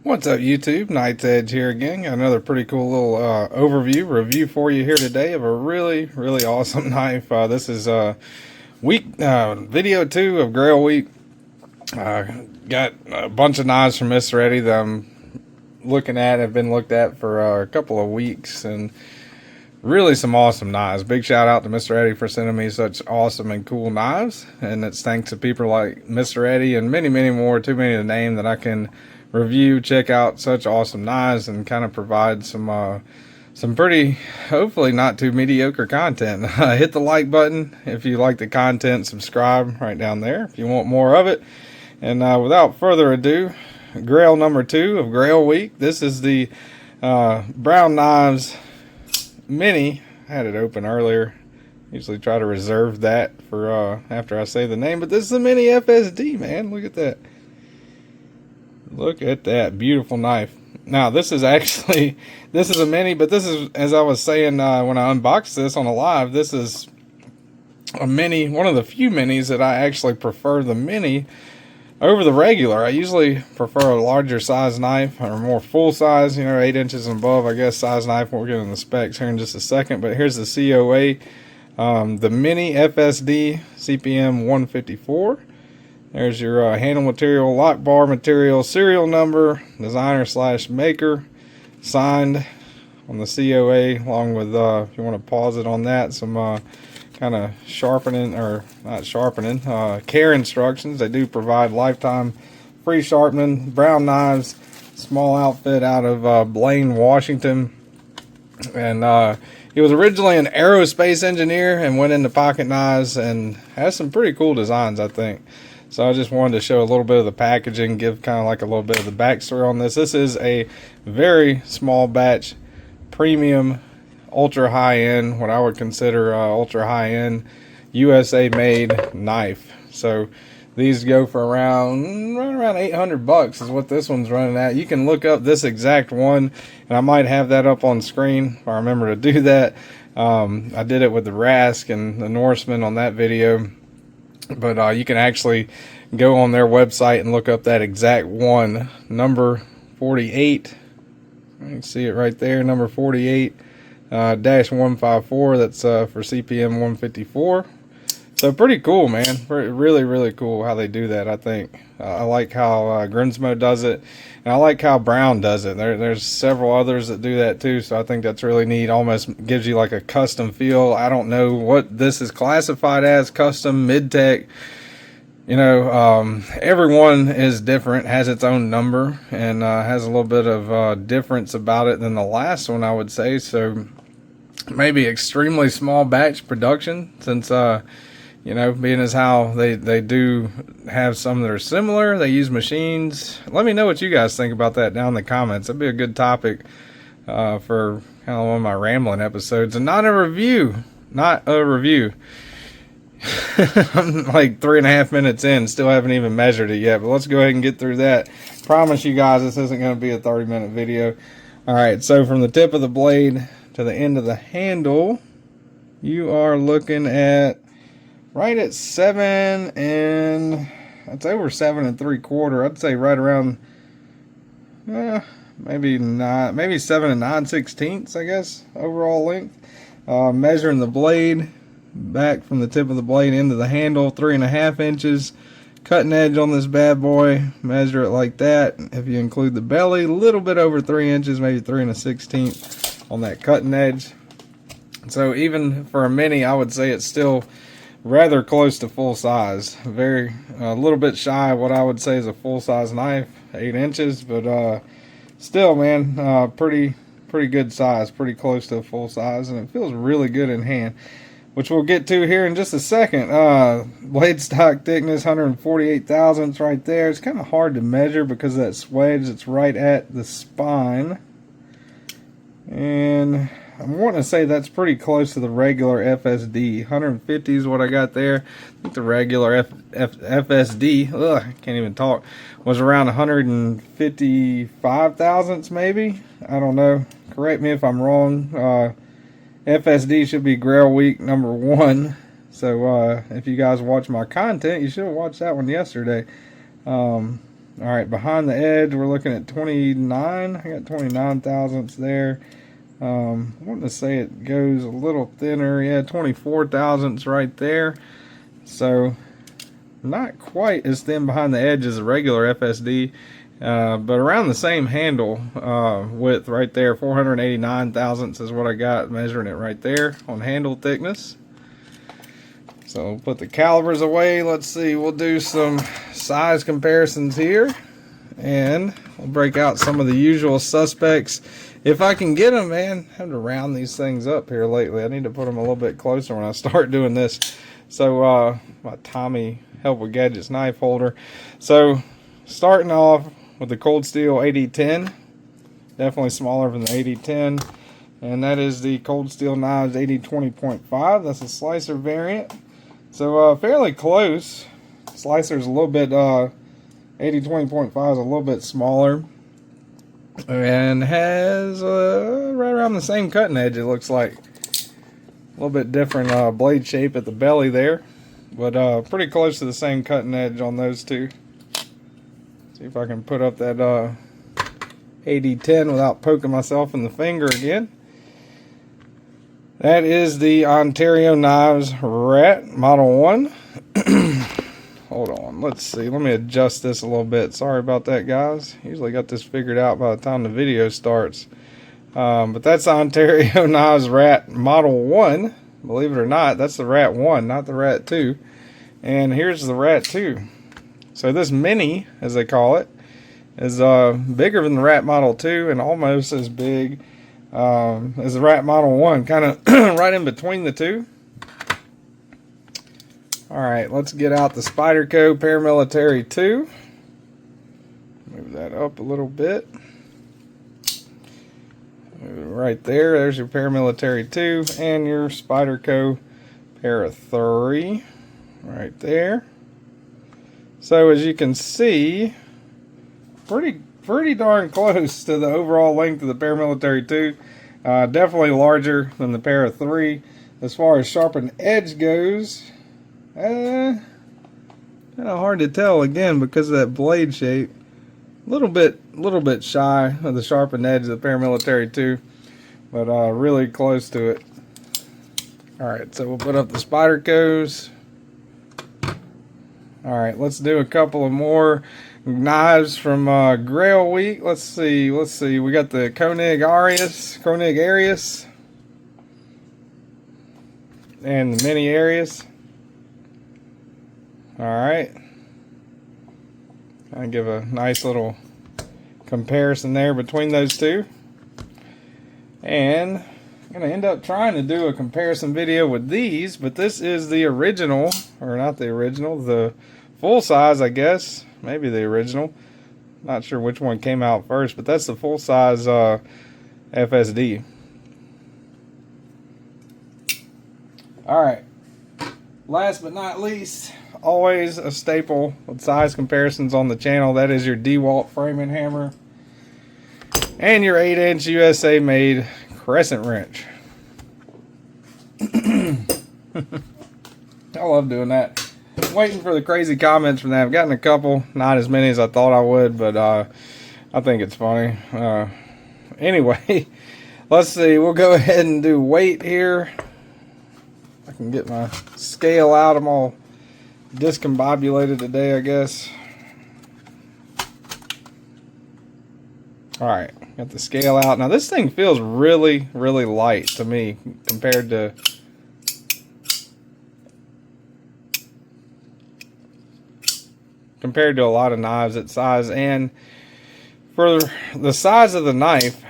What's up, YouTube? Knight's Edge here again. Got another pretty cool little review for you here today of a really awesome knife. This is video 2 of Grail week. Got a bunch of knives from Mr. Eddie that I'm looking at, have been looked at for a couple of weeks, and really some awesome knives. Big shout out to Mr. Eddie for sending me such awesome and cool knives, and it's thanks to people like Mr. Eddie and many more, too many to name, that I can review, check out such awesome knives, and kind of provide some pretty, hopefully not too mediocre content. Hit the like button if you like the content, subscribe right down there if you want more of it. And without further ado, Grail number 2 of Grail week. This is the Brown Knives Mini. I had it open earlier. Usually try to reserve that for after I say the name, but this is the Mini FSD, man. Look at that. Look at that beautiful knife. Now this is actually, this is a mini, but this is, as I was saying when I unboxed this on a live, this is a mini, one of the few minis that I actually prefer the mini over the regular. I usually prefer a larger size knife, or more full size, 8 inches and above, I guess, size knife. We'll get in the specs here in just a second, but here's the COA, the Mini FSD CPM 154. There's your handle material, lock bar material, serial number, designer/maker, signed on the COA, along with, if you want to pause it on that, some kind of sharpening, or not sharpening, care instructions. They do provide lifetime free sharpening. Brown Knives, small outfit out of Blaine, Washington. And he was originally an aerospace engineer and went into pocket knives and has some pretty cool designs, I think. So I just wanted to show a little bit of the packaging, give kind of like a little bit of the backstory on this. This is a very small batch, premium, ultra high-end, what I would consider ultra high-end, USA made knife. So these go for right around 800 bucks is what this one's running at. You can look up this exact one, and I might have that up on screen if I remember to do that. I did it with the Rask and the Norseman on that video. But you can actually go on their website and look up that exact one, number 48. You can see it right there, number 48 -154. That's for CPM 154. So pretty cool, man. Really cool how they do that, I think. I like how Grinsmo does it, and I like how Brown does it. There's several others that do that too, so I think that's really neat. Almost gives you like a custom feel. I don't know what this is classified as, custom, mid-tech. Everyone is different, has its own number, and has a little bit of difference about it than the last one, I would say. So maybe extremely small batch production, since being as how they do have some that are similar. They use machines. Let me know what you guys think about that down in the comments. That'd be a good topic for kind of one of my rambling episodes. And not a review. I'm like 3.5 minutes in, still haven't even measured it yet. But let's go ahead and get through that. Promise you guys this isn't going to be a 30-minute video. Alright, so from the tip of the blade to the end of the handle, you are looking at right at 7 and, that's over 7 3/4. I'd say right around, maybe 7 9/16, I guess, overall length. Measuring the blade back from the tip of the blade into the handle, 3.5 inches. Cutting edge on this bad boy, measure it like that. If you include the belly, a little bit over 3 inches, maybe 3 1/16 on that cutting edge. So even for a mini, I would say it's still rather close to full size. A little bit shy of what I would say is a full size knife, 8 inches, but still, man, pretty good size, pretty close to full size, and it feels really good in hand, which we'll get to here in just a second. Blade stock thickness 148 thousandths right there. It's kind of hard to measure because of that swedge. It's right at the spine, and I'm wanting to say that's pretty close to the regular FSD. 150 is what I got there. I think the regular FSD, I can't even talk, was around 155 thousandths maybe. I don't know. Correct me if I'm wrong. FSD should be Grail week number 1. So if you guys watch my content, you should have watched that one yesterday. All right, behind the edge, we're looking at 29. I got 29 thousandths there. I want to say it goes a little thinner. Yeah, 24 thousandths right there. So not quite as thin behind the edge as a regular FSD, but around the same handle width right there. 489 thousandths is what I got, measuring it right there on handle thickness. So we'll put the calibers away. Let's see, we'll do some size comparisons here, and we'll break out some of the usual suspects if I can get them, man. I have to round these things up here lately. I need to put them a little bit closer when I start doing this. So my Tommy Help with Gadgets knife holder. So starting off with the Cold Steel 8010, definitely smaller than the 8010, and that is the Cold Steel Knives 8020.5. That's a slicer variant. So fairly close. Slicer's a little bit 8020.5 is a little bit smaller, and has right around the same cutting edge, it looks like. A little bit different blade shape at the belly there, but pretty close to the same cutting edge on those two. See if I can put up that 8010 without poking myself in the finger again. That is the Ontario Knives Rat Model 1. Hold on, let's see. Let me adjust this a little bit. Sorry about that, guys. Usually got this figured out by the time the video starts. But that's the Ontario Knives Rat Model 1. Believe it or not, that's the Rat 1, not the Rat 2. And here's the Rat 2. So this mini, as they call it, is bigger than the Rat Model 2 and almost as big as the Rat Model 1. Kind of right in between the two. Alright, let's get out the Spyderco Paramilitary 2. Move that up a little bit. Right there, there's your Paramilitary 2 and your Spyderco Para 3 right there. So as you can see, pretty darn close to the overall length of the Paramilitary 2. Definitely larger than the Para 3. As far as sharpened edge goes, kind of hard to tell again because of that blade shape. Little bit shy of the sharpened edge of the Paramilitary 2, but really close to it. Alright, so we'll put up the Spydercos. Alright, let's do a couple of more knives from Grail week. Let's see. We got the Koenig Arius, and the Mini Arius. Alright. I give a nice little comparison there between those two. And I'm going to end up trying to do a comparison video with these, but this is the original, or not the original, the full size, I guess. Maybe the original. Not sure which one came out first, but that's the full size FSD. Alright. Last but not least, always a staple with size comparisons on the channel. That is your DeWalt framing hammer and your 8-inch USA made crescent wrench. I love doing that. I'm waiting for the crazy comments from that. I've gotten a couple, not as many as I thought I would, but I think it's funny. Anyway, let's see. We'll go ahead and do weight here. I can get my scale out. I'm all discombobulated today, I guess. Alright, got the scale out. Now this thing feels really, really light to me compared to a lot of knives its size, and for the size of the knife,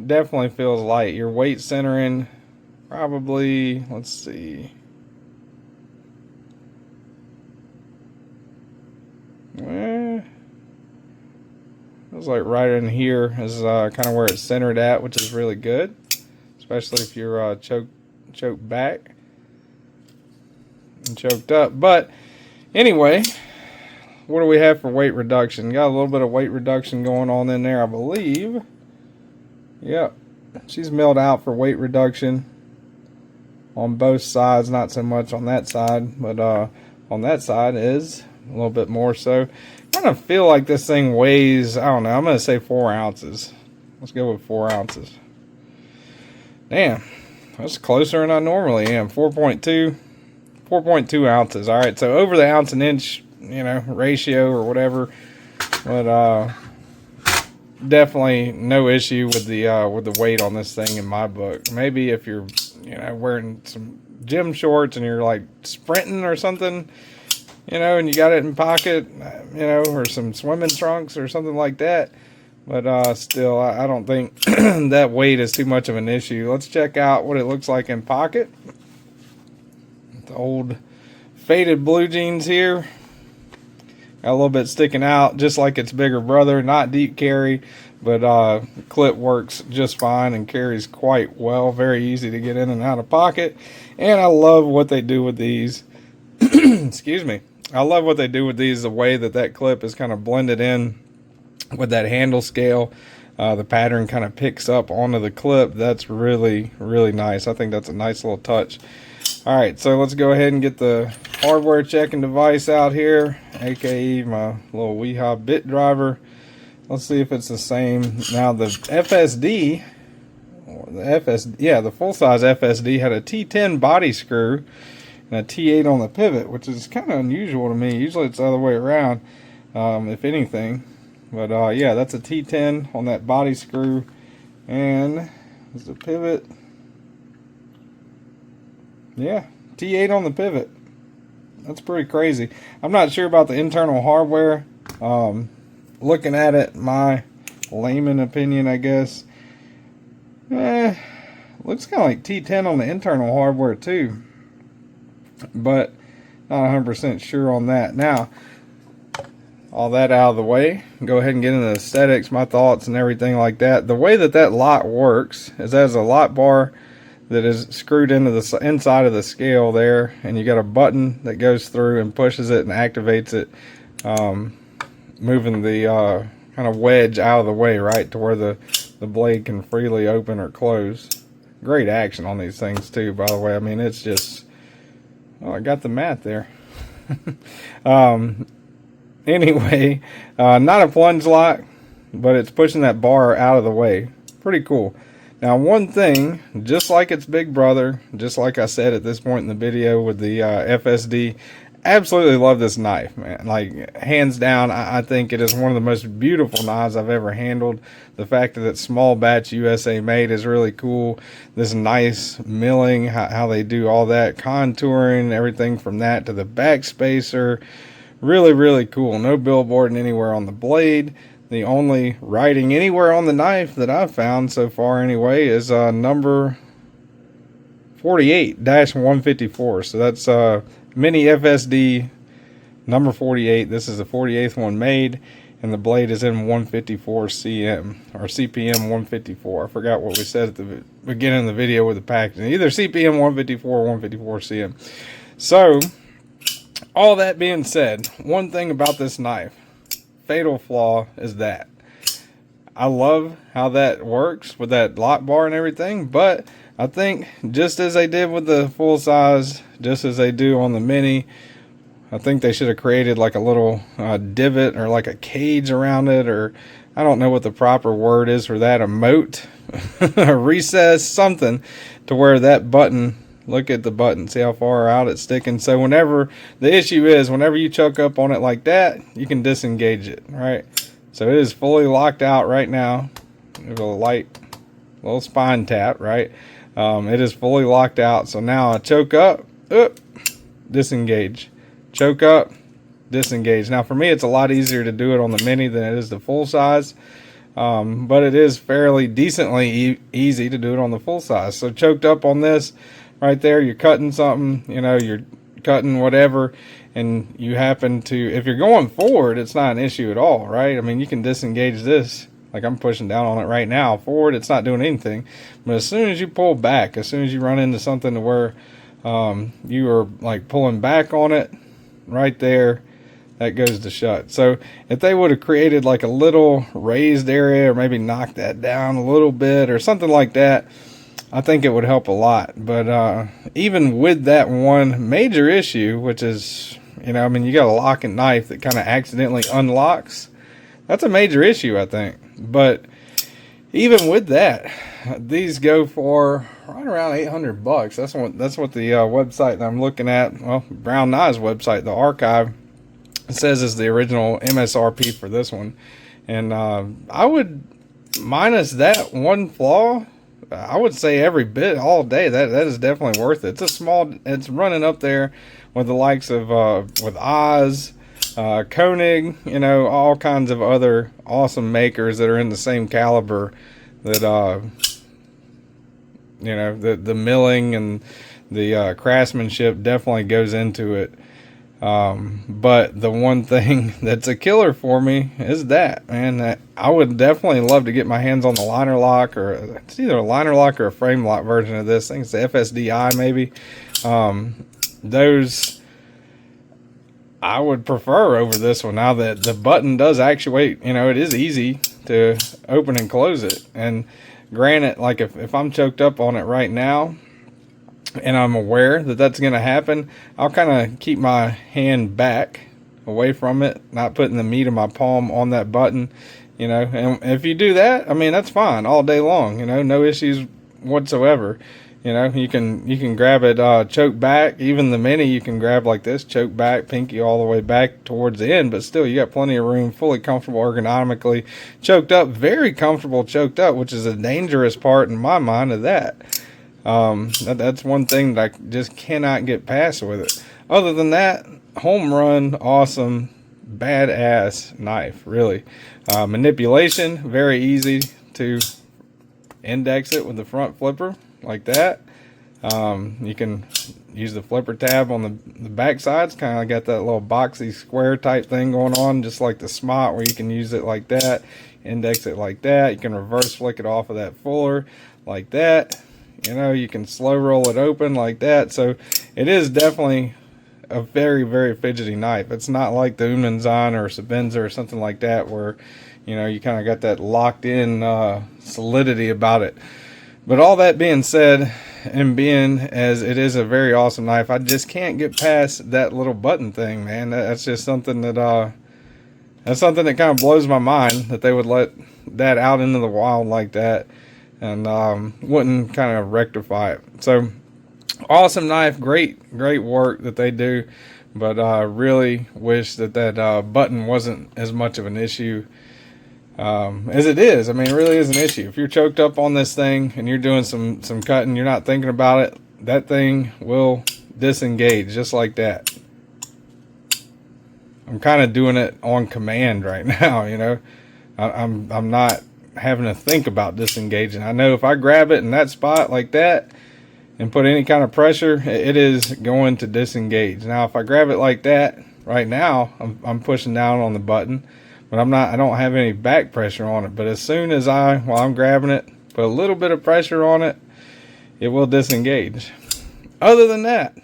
definitely feels light. Your weight centering probably, let's see, feels like right in here is kind of where it's centered at, which is really good, especially if you're choked back and choked up. But anyway, what do we have for weight reduction? Got a little bit of weight reduction going on in there, I believe. Yep, she's milled out for weight reduction on both sides, not so much on that side, but on that side is a little bit more. So kind kind of feel like this thing weighs, I don't know, I'm going to say 4 ounces. Let's go with 4 ounces. Damn, that's closer than I normally am. 4.2 ounces. All right, so over the ounce and inch, you know, ratio or whatever. But definitely no issue with the weight on this thing in my book. Maybe if you're, you know, wearing some gym shorts and you're like sprinting or something, you know, and you got it in pocket, you know, or some swimming trunks or something like that. But still, I don't think that weight is too much of an issue. Let's check out what it looks like in pocket. The old faded blue jeans here. Got a little bit sticking out, just like its bigger brother. Not deep carry, but clip works just fine and carries quite well. Very easy to get in and out of pocket. And I love what they do with these. Excuse me. I love what they do with these, the way that clip is kind of blended in with that handle scale. The pattern kind of picks up onto the clip. That's really, really nice. I think that's a nice little touch. All right, so let's go ahead and get the hardware checking device out here, aka my little Weehaw bit driver. Let's see if it's the same. Now the FSD, the full size FSD had a T10 body screw and a T8 on the pivot, which is kind of unusual to me. Usually it's the other way around, if anything. But yeah, that's a T10 on that body screw, and there's the pivot. Yeah, T8 on the pivot. That's pretty crazy. I'm not sure about the internal hardware. Looking at it, my layman opinion, I guess, looks kind of like T10 on the internal hardware too, but not 100% sure on that. Now, all that out of the way, go ahead and get into the aesthetics, my thoughts and everything like that. The way that lot works is there's a lot bar that is screwed into the inside of the scale there, and you got a button that goes through and pushes it and activates it, moving the kind of wedge out of the way, right, to where the blade can freely open or close. Great action on these things too, by the way. I mean, it's just, oh, I got the mat there. Anyway, not a plunge lock, but it's pushing that bar out of the way. Pretty cool. Now, one thing, just like its big brother, just like I said at this point in the video with the FSD, absolutely love this knife, man. Like, hands down, I think it is one of the most beautiful knives I've ever handled. The fact that it's small batch USA made is really cool. This nice milling, how they do all that, contouring, everything from that to the back spacer. Really, really cool. No billboarding anywhere on the blade. The only writing anywhere on the knife that I've found so far anyway is number 48-154. So that's mini FSD number 48. This is the 48th one made, and the blade is in 154 CM or CPM 154. I forgot what we said at the beginning of the video with the packaging. Either CPM 154 or 154 CM. So, all that being said, one thing about this knife, fatal flaw, is that I love how that works with that lock bar and everything, but I think just as they did with the full size, just as they do on the mini, I think they should have created like a little divot or like a cage around it, or I don't know what the proper word is for that, a moat, a recess, something to where that button, look at the button, see how far out it's sticking. So whenever, the issue is whenever you choke up on it like that, you can disengage it, right? So it is fully locked out right now. There's a light little spine tap, right? It is fully locked out. So now I choke up, disengage, choke up, disengage. Now for me, it's a lot easier to do it on the mini than it is the full size. But it is fairly decently easy to do it on the full size. So choked up on this right there, you're cutting something, you know, you're cutting whatever, and you happen to, if you're going forward, it's not an issue at all, right? I mean, you can disengage this, like I'm pushing down on it right now. Forward, it's not doing anything. But as soon as you pull back, as soon as you run into something to where you are like pulling back on it, right there, that goes to shut. So if they would have created like a little raised area, or maybe knocked that down a little bit or something like that, I think it would help a lot. But even with that one major issue, which is, You know, I mean, you got a locking knife that kind of accidentally unlocks. That's a major issue, I think. But even with that, these go for right around $800. That's what the website that I'm looking at, well, Brown Knives website, the archive, says is the original MSRP for this one. And I would, minus that one flaw, I would say every bit all day that is definitely worth it. It's running up there with the likes of with Oz, Koenig, you know, all kinds of other awesome makers that are in the same caliber. That you know, the milling and the craftsmanship definitely goes into it. But the one thing that's a killer for me is that, man, I would definitely love to get my hands on the liner lock, or it's either a liner lock or a frame lock version of this. I think it's the FSDI maybe. Those I would prefer over this one. Now that the button does actuate, you know, it is easy to open and close it. And granted, like if I'm choked up on it right now, and I'm aware that that's going to happen, I'll kind of keep my hand back away from it, not putting the meat of my palm on that button, you know. And if you do that, I mean, that's fine all day long, you know, no issues whatsoever. You know, you can grab it, choke back, even the mini you can grab like this, choke back, pinky all the way back towards the end, but still you got plenty of room, fully comfortable ergonomically, choked up, very comfortable choked up, which is a dangerous part in my mind of that. That's one thing that I just cannot get past with it. Other than that, home run, awesome, badass knife, really. Manipulation, very easy to index it with the front flipper like that. You can use the flipper tab on the back sides, kind of got that little boxy square type thing going on, just like the Smot, where you can use it like that, index it like that. You can reverse flick it off of that fuller like that. You know, you can slow roll it open like that. So it is definitely a very, very fidgety knife. It's not like the Unanzan or Sabenza or something like that, where, you know, you kind of got that locked in solidity about it. But all that being said, and being as it is a very awesome knife, I just can't get past that little button thing, man. That's just something that kind of blows my mind, that they would let that out into the wild like that and wouldn't kind of rectify it. So awesome knife, great work that they do, but I really wish that button wasn't as much of an issue as it is. I mean, it really is an issue. If you're choked up on this thing and you're doing some cutting, you're not thinking about it, that thing will disengage just like that. I'm kind of doing it on command right now, you know. I'm not having to think about disengaging. I know if I grab it in that spot like that and put any kind of pressure, it is going to disengage. Now if I grab it like that right now, I'm pushing down on the button, but I don't have any back pressure on it. But as soon as while I'm grabbing it, put a little bit of pressure on it, it will disengage. Other than that,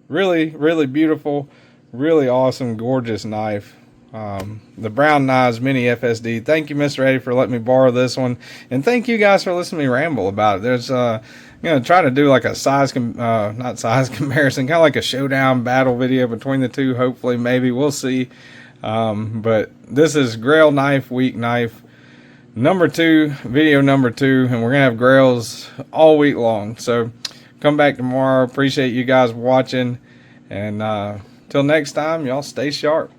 really beautiful, really awesome, gorgeous knife. The Brown Knives Mini FSD. Thank you, Mr. Eddie, for letting me borrow this one, and thank you guys for listening to me ramble about it. There's I'm gonna try to do like a not size comparison, kind of like a showdown battle video between the two. Hopefully, maybe we'll see. But this is Grail Knife Week Knife number 2, video number 2, and we're gonna have Grails all week long. So come back tomorrow. Appreciate you guys watching, and till next time, y'all stay sharp.